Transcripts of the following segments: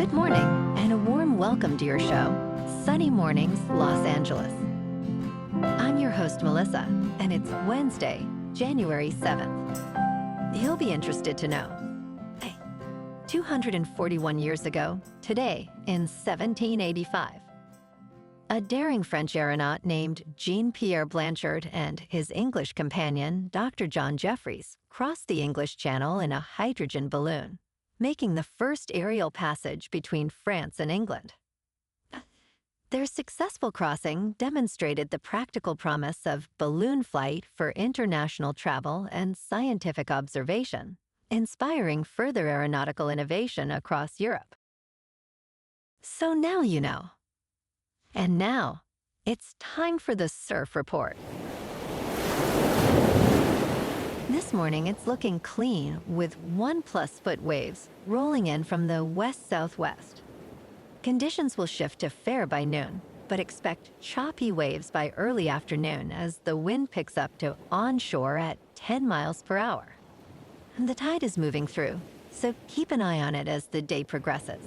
Good morning, and a warm welcome to your show, Sunny Mornings, Los Angeles. I'm your host, Melissa, and it's Wednesday, January 7th. You'll be interested to know. 241 years ago, today, in 1785, a daring French aeronaut named Jean-Pierre Blanchard and his English companion, Dr. John Jeffries, crossed the English Channel in a hydrogen balloon, making the first aerial passage between France and England. Their successful crossing demonstrated the practical promise of balloon flight for international travel and scientific observation, inspiring further aeronautical innovation across Europe. So now you know. And now, it's time for the Surf Report. This morning, it's looking clean with 1+ foot waves rolling in from the west-southwest. Conditions will shift to fair by noon, but expect choppy waves by early afternoon as the wind picks up to onshore at 10 miles per hour. And the tide is moving through, so keep an eye on it as the day progresses.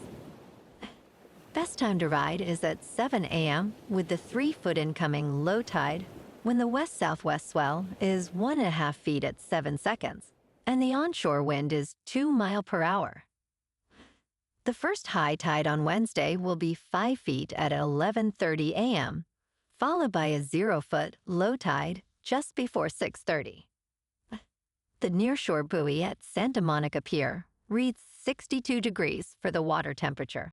Best time to ride is at 7 a.m. with the 3-foot incoming low tide when the west-southwest swell is 1.5 feet at 7 seconds and the onshore wind is 2 miles per hour. The first high tide on Wednesday will be 5 feet at 11:30 a.m., followed by a 0-foot low tide just before 6:30. The nearshore buoy at Santa Monica Pier reads 62 degrees for the water temperature.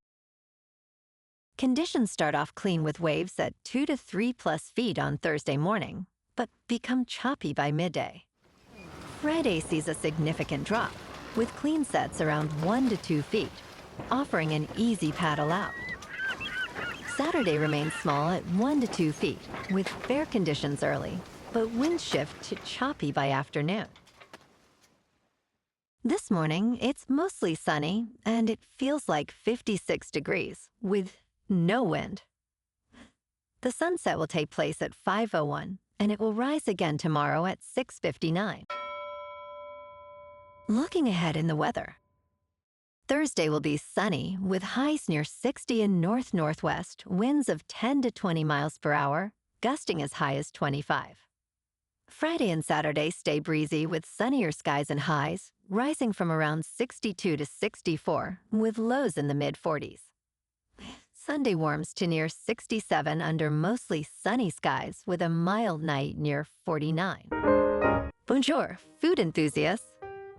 Conditions start off clean with waves at 2 to 3+ feet on Thursday morning, but become choppy by midday. Friday sees a significant drop, with clean sets around 1 to 2 feet, offering an easy paddle out. Saturday remains small at 1 to 2 feet, with fair conditions early, but winds shift to choppy by afternoon. This morning, it's mostly sunny, and it feels like 56 degrees, with no wind. The sunset will take place at 5:01, and it will rise again tomorrow at 6:59. Looking ahead in the weather. Thursday will be sunny, with highs near 60 in north-northwest, winds of 10 to 20 miles per hour, gusting as high as 25. Friday and Saturday stay breezy with sunnier skies and highs, rising from around 62 to 64, with lows in the mid-40s. Sunday warms to near 67 under mostly sunny skies with a mild night near 49. Bonjour, food enthusiasts.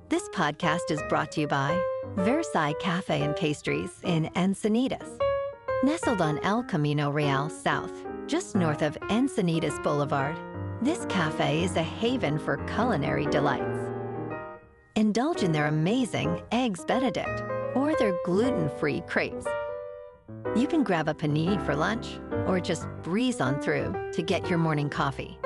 This podcast is brought to you by Versailles Cafe and Pastries in Encinitas. Nestled on El Camino Real South, just north of Encinitas Boulevard, this cafe is a haven for culinary delights. Indulge in their amazing Eggs Benedict or their gluten-free crepes. You can grab a panini for lunch or just breeze on through to get your morning coffee.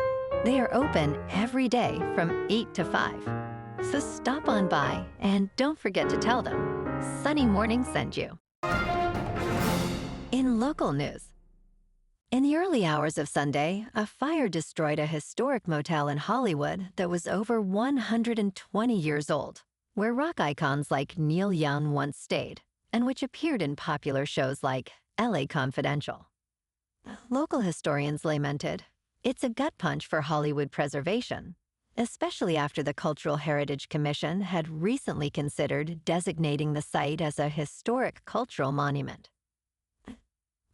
They are open every day from 8 to 5. So stop on by and don't forget to tell them Sunny Morning sent you. In local news. In the early hours of Sunday, a fire destroyed a historic motel in Hollywood that was over 120 years old, where rock icons like Neil Young once stayed, and which appeared in popular shows like LA Confidential. Local historians lamented, "It's a gut punch for Hollywood preservation," especially after the Cultural Heritage Commission had recently considered designating the site as a historic cultural monument.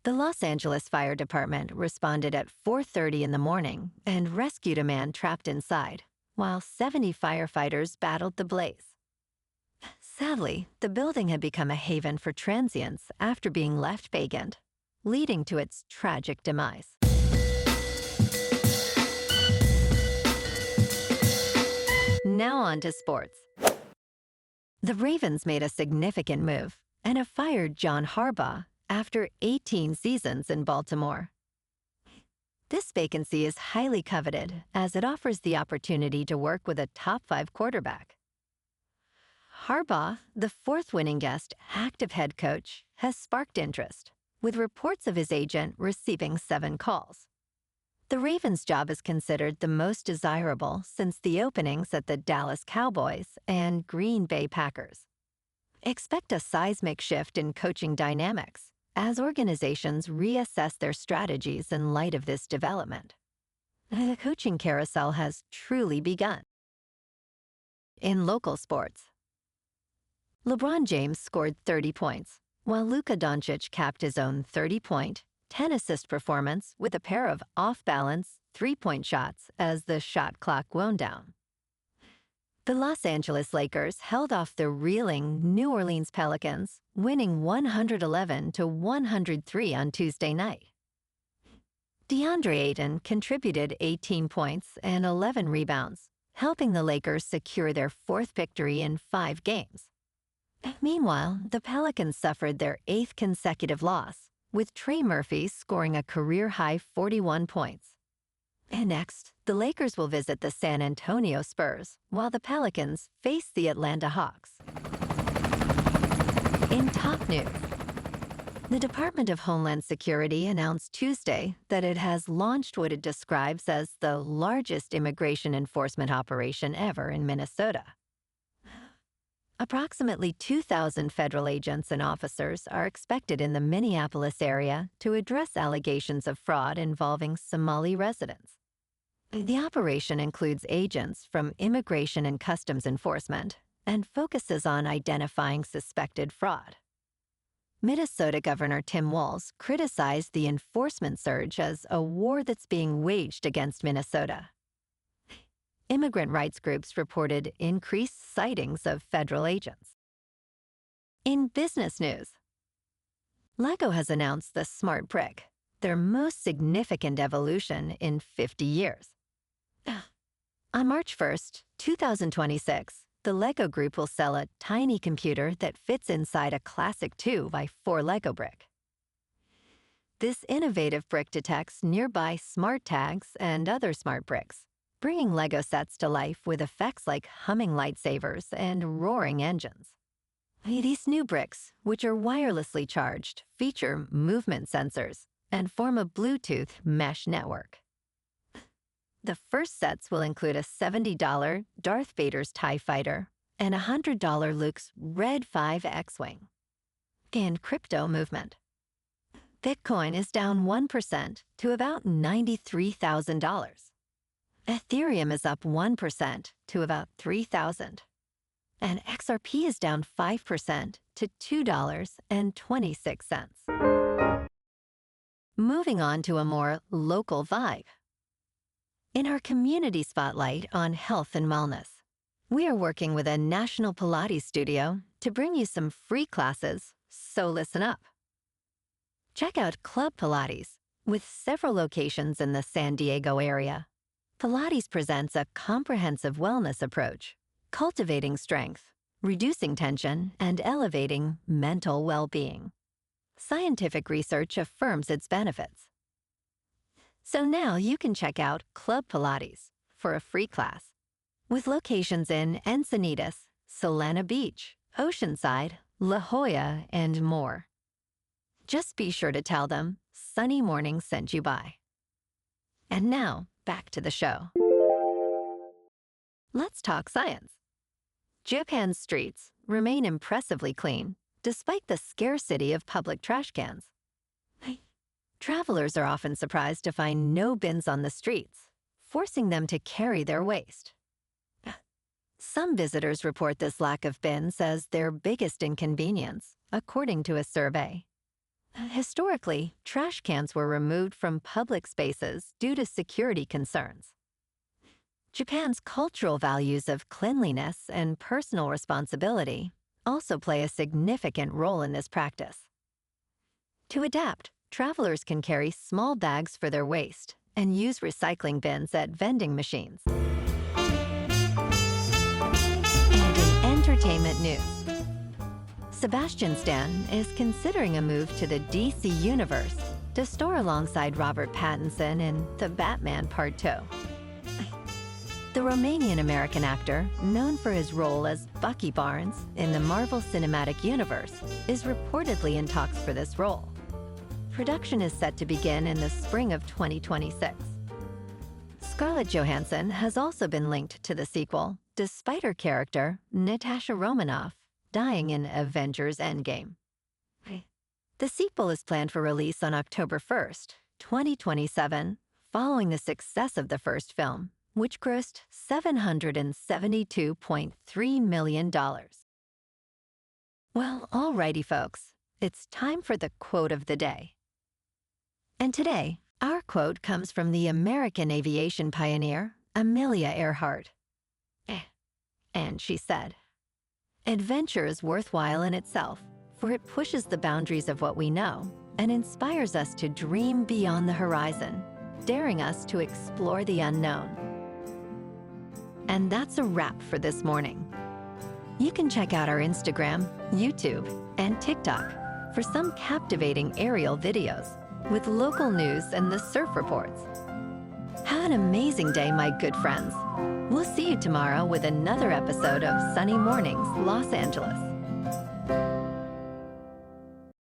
The Los Angeles Fire Department responded at 4:30 in the morning and rescued a man trapped inside, while 70 firefighters battled the blaze. Sadly, the building had become a haven for transients after being left vacant, leading to its tragic demise. Now on to sports. The Ravens made a significant move and have fired John Harbaugh after 18 seasons in Baltimore. This vacancy is highly coveted as it offers the opportunity to work with a top 5 quarterback. Harbaugh, the 4th winning guest active head coach, has sparked interest, with reports of his agent receiving 7 calls. The Ravens' job is considered the most desirable since the openings at the Dallas Cowboys and Green Bay Packers. Expect a seismic shift in coaching dynamics as organizations reassess their strategies in light of this development. The coaching carousel has truly begun. In local sports, LeBron James scored 30 points, while Luka Doncic capped his own 30-point, 10-assist performance with a pair of off-balance, three-point shots as the shot clock wound down. The Los Angeles Lakers held off the reeling New Orleans Pelicans, winning 111-103 on Tuesday night. Deandre Ayton contributed 18 points and 11 rebounds, helping the Lakers secure their fourth victory in 5 games. Meanwhile, the Pelicans suffered their 8th consecutive loss, with Trey Murphy scoring a career-high 41 points. And next, the Lakers will visit the San Antonio Spurs, while the Pelicans face the Atlanta Hawks. In top news, the Department of Homeland Security announced Tuesday that it has launched what it describes as the largest immigration enforcement operation ever in Minnesota. Approximately 2,000 federal agents and officers are expected in the Minneapolis area to address allegations of fraud involving Somali residents. The operation includes agents from Immigration and Customs Enforcement and focuses on identifying suspected fraud. Minnesota Governor Tim Walz criticized the enforcement surge as a war that's being waged against Minnesota. Immigrant rights groups reported increased sightings of federal agents. In business news, LEGO has announced the Smart Brick, their most significant evolution in 50 years. On March 1st, 2026, the LEGO Group will sell a tiny computer that fits inside a classic 2x4 LEGO brick. This innovative brick detects nearby smart tags and other smart bricks, bringing LEGO sets to life with effects like humming lightsabers and roaring engines. These new bricks, which are wirelessly charged, feature movement sensors and form a Bluetooth mesh network. The first sets will include a $70 Darth Vader's TIE Fighter and a $100 Luke's Red 5 X-Wing. In crypto movement, Bitcoin is down 1% to about $93,000. Ethereum is up 1% to about $3,000. And XRP is down 5% to $2.26. Moving on to a more local vibe. In our community spotlight on health and wellness, we are working with a national Pilates studio to bring you some free classes, so listen up. Check out Club Pilates, with several locations in the San Diego area. Pilates presents a comprehensive wellness approach, cultivating strength, reducing tension, and elevating mental well-being. Scientific research affirms its benefits. So now you can check out Club Pilates for a free class, with locations in Encinitas, Solana Beach, Oceanside, La Jolla, and more. Just be sure to tell them Sunny Morning sent you by. And now, back to the show. Let's talk science. Japan's streets remain impressively clean, despite the scarcity of public trash cans. Travelers are often surprised to find no bins on the streets, forcing them to carry their waste. Some visitors report this lack of bins as their biggest inconvenience, according to a survey. Historically, trash cans were removed from public spaces due to security concerns. Japan's cultural values of cleanliness and personal responsibility also play a significant role in this practice. To adapt, travelers can carry small bags for their waste and use recycling bins at vending machines. And in entertainment news, Sebastian Stan is considering a move to the DC Universe to star alongside Robert Pattinson in The Batman Part 2. The Romanian-American actor, known for his role as Bucky Barnes in the Marvel Cinematic Universe, is reportedly in talks for this role. Production is set to begin in the spring of 2026. Scarlett Johansson has also been linked to the sequel, despite her character, Natasha Romanoff, dying in Avengers Endgame. The sequel is planned for release on October 1st, 2027, following the success of the first film, which grossed $772.3 million. Well, alrighty, folks, it's time for the quote of the day. And today, our quote comes from the American aviation pioneer, Amelia Earhart. And she said, "Adventure is worthwhile in itself, for it pushes the boundaries of what we know and inspires us to dream beyond the horizon, daring us to explore the unknown." And that's a wrap for this morning. You can check out our Instagram, YouTube, and TikTok for some captivating aerial videos with local news and the surf reports. Have an amazing day, my good friends. We'll see you tomorrow with another episode of Sunny Mornings, Los Angeles.